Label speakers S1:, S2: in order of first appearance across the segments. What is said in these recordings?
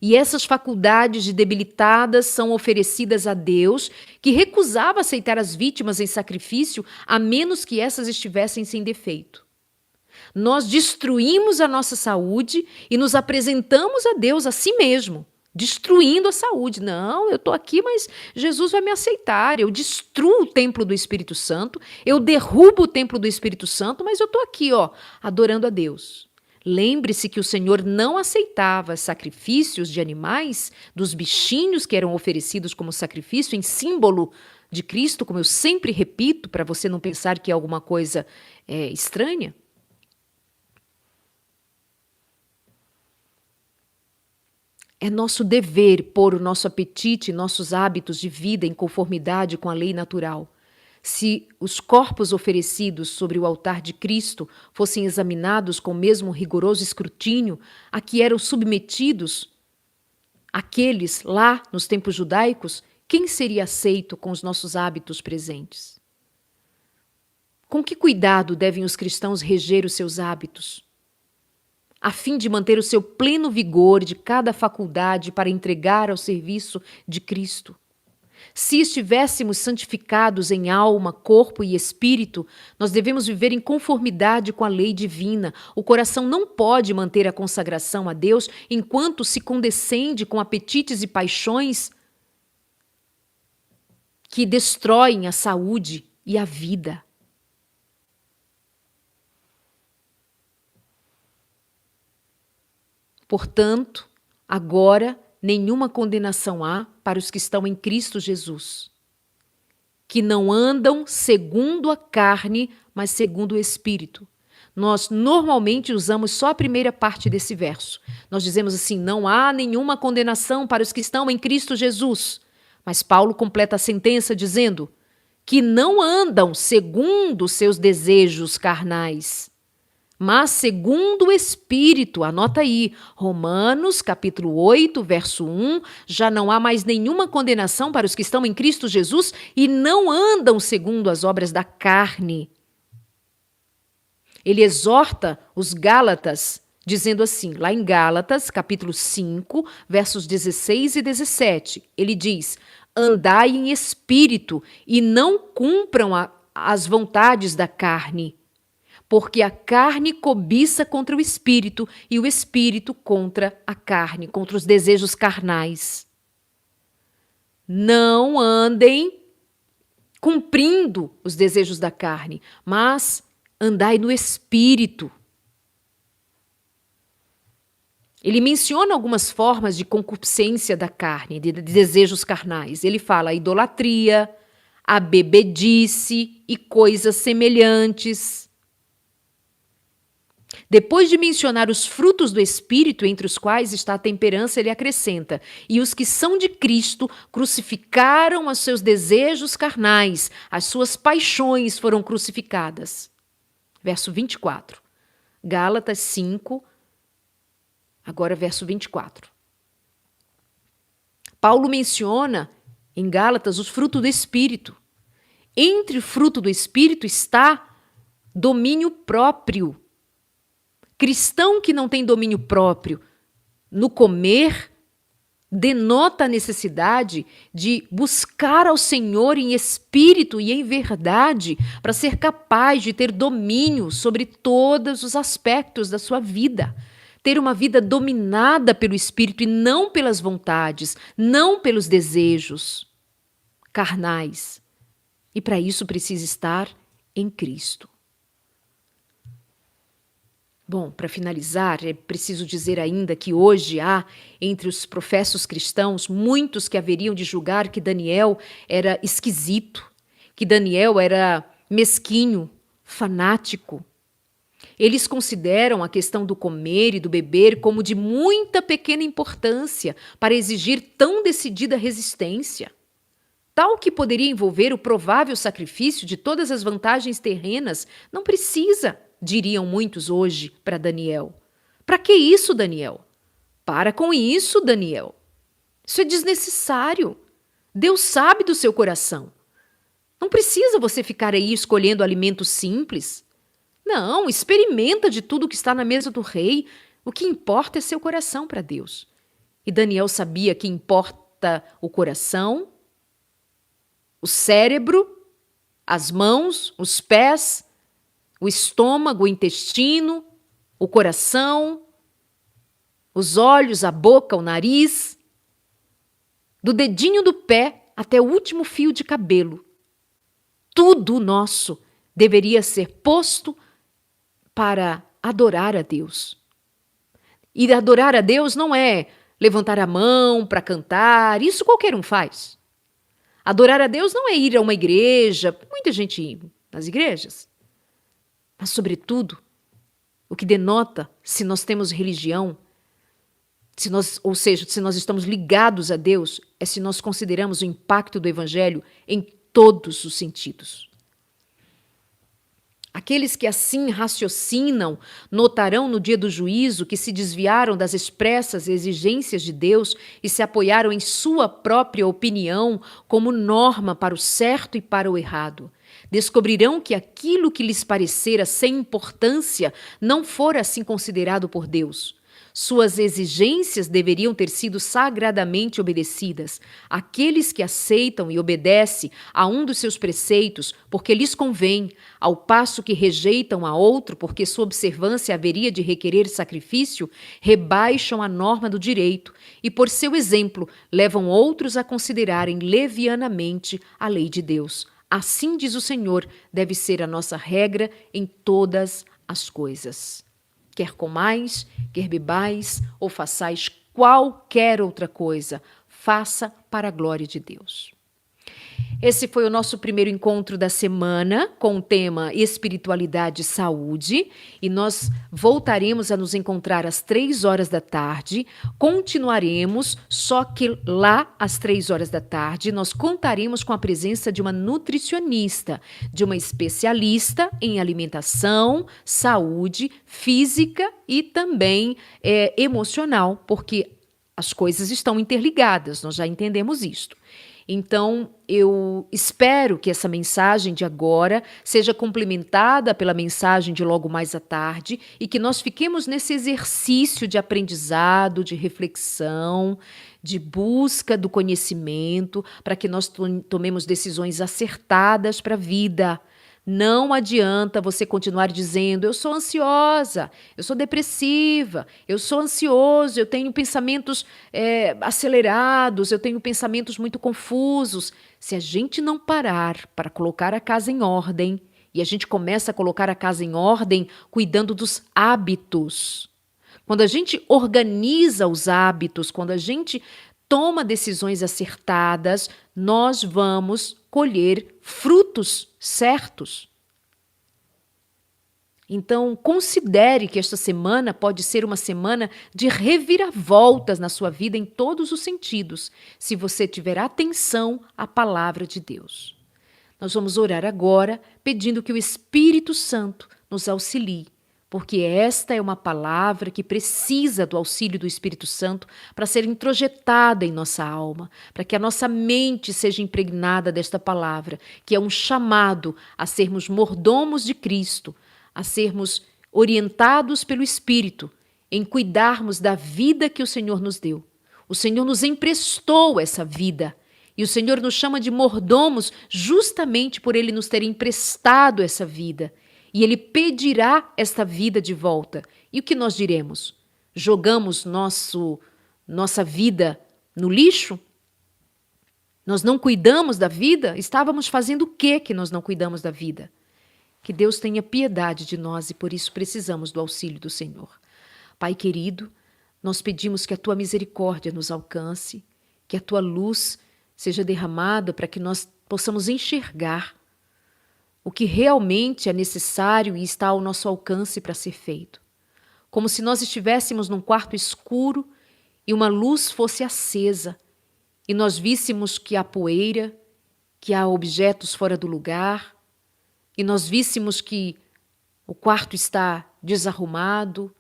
S1: E essas faculdades debilitadas são oferecidas a Deus, que recusava aceitar as vítimas em sacrifício, a menos que essas estivessem sem defeito. Nós destruímos a nossa saúde e nos apresentamos a Deus a si mesmo, destruindo a saúde. Não, eu estou aqui, mas Jesus vai me aceitar. Eu destruo o templo do Espírito Santo, eu derrubo o templo do Espírito Santo, mas eu estou aqui, adorando a Deus. Lembre-se que o Senhor não aceitava sacrifícios de animais, dos bichinhos que eram oferecidos como sacrifício, em símbolo de Cristo, como eu sempre repito, para você não pensar que é alguma coisa estranha. É nosso dever pôr o nosso apetite e nossos hábitos de vida em conformidade com a lei natural. Se os corpos oferecidos sobre o altar de Cristo fossem examinados com o mesmo rigoroso escrutínio a que eram submetidos aqueles lá nos tempos judaicos, quem seria aceito com os nossos hábitos presentes? Com que cuidado devem os cristãos reger os seus hábitos, a fim de manter o seu pleno vigor de cada faculdade para entregar ao serviço de Cristo? Se estivéssemos santificados em alma, corpo e espírito, nós devemos viver em conformidade com a lei divina. O coração não pode manter a consagração a Deus enquanto se condescende com apetites e paixões que destroem a saúde e a vida. Portanto, agora nenhuma condenação há para os que estão em Cristo Jesus, que não andam segundo a carne, mas segundo o Espírito. Nós normalmente usamos só a primeira parte desse verso. Nós dizemos assim, não há nenhuma condenação para os que estão em Cristo Jesus. Mas Paulo completa a sentença dizendo que não andam segundo os seus desejos carnais, mas segundo o Espírito. Anota aí, Romanos capítulo 8, verso 1, já não há mais nenhuma condenação para os que estão em Cristo Jesus e não andam segundo as obras da carne. Ele exorta os Gálatas, dizendo assim, lá em Gálatas capítulo 5, versos 16 e 17, ele diz, andai em espírito e não cumpram as vontades da carne, porque a carne cobiça contra o espírito e o espírito contra a carne, contra os desejos carnais. Não andem cumprindo os desejos da carne, mas andai no espírito. Ele menciona algumas formas de concupiscência da carne, de desejos carnais. Ele fala a idolatria, a bebedice e coisas semelhantes. Depois de mencionar os frutos do Espírito, entre os quais está a temperança, ele acrescenta, e os que são de Cristo crucificaram os seus desejos carnais, as suas paixões foram crucificadas. Verso 24. Gálatas 5, agora verso 24. Paulo menciona em Gálatas os frutos do Espírito. Entre o fruto do Espírito está domínio próprio. Cristão que não tem domínio próprio no comer denota a necessidade de buscar ao Senhor em espírito e em verdade para ser capaz de ter domínio sobre todos os aspectos da sua vida. Ter uma vida dominada pelo Espírito e não pelas vontades, não pelos desejos carnais. E para isso precisa estar em Cristo. Bom, para finalizar, é preciso dizer ainda que hoje há, entre os professos cristãos, muitos que haveriam de julgar que Daniel era esquisito, que Daniel era mesquinho, fanático. Eles consideram a questão do comer e do beber como de muita pequena importância para exigir tão decidida resistência, tal que poderia envolver o provável sacrifício de todas as vantagens terrenas. Não precisa, diriam muitos hoje para Daniel. Para que isso, Daniel? Para com isso, Daniel. Isso é desnecessário. Deus sabe do seu coração. Não precisa você ficar aí escolhendo alimentos simples. Não, experimenta de tudo que está na mesa do rei. O que importa é seu coração para Deus. E Daniel sabia que importa o coração, o cérebro, as mãos, os pés, o estômago, o intestino, o coração, os olhos, a boca, o nariz, do dedinho do pé até o último fio de cabelo. Tudo nosso deveria ser posto para adorar a Deus. E adorar a Deus não é levantar a mão para cantar, isso qualquer um faz. Adorar a Deus não é ir a uma igreja, muita gente ir nas igrejas, mas, sobretudo, o que denota se nós temos religião, ou seja, se nós estamos ligados a Deus, é se nós consideramos o impacto do Evangelho em todos os sentidos. Aqueles que assim raciocinam notarão no dia do juízo que se desviaram das expressas exigências de Deus e se apoiaram em sua própria opinião como norma para o certo e para o errado. Descobrirão que aquilo que lhes parecera sem importância não fora assim considerado por Deus. Suas exigências deveriam ter sido sagradamente obedecidas. Aqueles que aceitam e obedecem a um dos seus preceitos porque lhes convém, ao passo que rejeitam a outro porque sua observância haveria de requerer sacrifício, rebaixam a norma do direito e, por seu exemplo, levam outros a considerarem levianamente a lei de Deus. Assim, diz o Senhor, deve ser a nossa regra em todas as coisas. Quer comais, quer bebais ou façais qualquer outra coisa, faça para a glória de Deus. Esse foi o nosso primeiro encontro da semana com o tema Espiritualidade e Saúde, e nós voltaremos a nos encontrar às 3 horas da tarde. Continuaremos, só que lá às 3 horas da tarde nós contaremos com a presença de uma nutricionista, de uma especialista em alimentação, saúde, física e também emocional, porque as coisas estão interligadas, nós já entendemos isto. Então, eu espero que essa mensagem de agora seja complementada pela mensagem de logo mais à tarde e que nós fiquemos nesse exercício de aprendizado, de reflexão, de busca do conhecimento, para que nós tomemos decisões acertadas para a vida. Não adianta você continuar dizendo, eu sou ansiosa, eu sou depressiva, eu sou ansioso, eu tenho pensamentos acelerados, eu tenho pensamentos muito confusos. Se a gente não parar para colocar a casa em ordem, e a gente começa a colocar a casa em ordem cuidando dos hábitos. Quando a gente organiza os hábitos, quando a gente toma decisões acertadas, nós vamos colher frutos certos. Então, considere que esta semana pode ser uma semana de reviravoltas na sua vida em todos os sentidos, se você tiver atenção à palavra de Deus. Nós vamos orar agora, pedindo que o Espírito Santo nos auxilie, porque esta é uma palavra que precisa do auxílio do Espírito Santo para ser introjetada em nossa alma, para que a nossa mente seja impregnada desta palavra, que é um chamado a sermos mordomos de Cristo, a sermos orientados pelo Espírito, em cuidarmos da vida que o Senhor nos deu. O Senhor nos emprestou essa vida, e o Senhor nos chama de mordomos justamente por Ele nos ter emprestado essa vida. E Ele pedirá esta vida de volta. E o que nós diremos? Jogamos nossa vida no lixo? Nós não cuidamos da vida? Estávamos fazendo o que nós não cuidamos da vida? Que Deus tenha piedade de nós e por isso precisamos do auxílio do Senhor. Pai querido, nós pedimos que a Tua misericórdia nos alcance, que a Tua luz seja derramada para que nós possamos enxergar o que realmente é necessário e está ao nosso alcance para ser feito. Como se nós estivéssemos num quarto escuro e uma luz fosse acesa e nós víssemos que há poeira, que há objetos fora do lugar e nós víssemos que o quarto está desarrumado,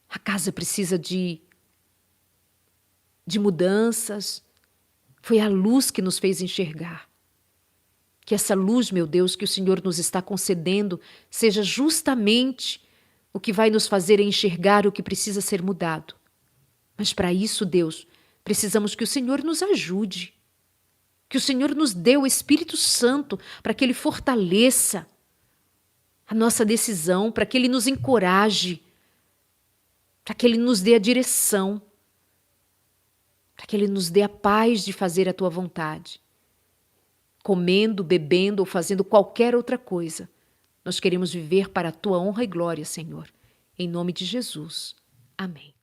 S1: a casa precisa de mudanças. Foi a luz que nos fez enxergar. Que essa luz, meu Deus, que o Senhor nos está concedendo, seja justamente o que vai nos fazer enxergar o que precisa ser mudado. Mas para isso, Deus, Precisamos que o Senhor nos ajude, que o Senhor nos dê o Espírito Santo para que Ele fortaleça a nossa decisão, para que Ele nos encoraje, para que Ele nos dê a direção, para que Ele nos dê a paz de fazer a Tua vontade. Comendo, bebendo ou fazendo qualquer outra coisa, nós queremos viver para a Tua honra e glória, Senhor. Em nome de Jesus. Amém.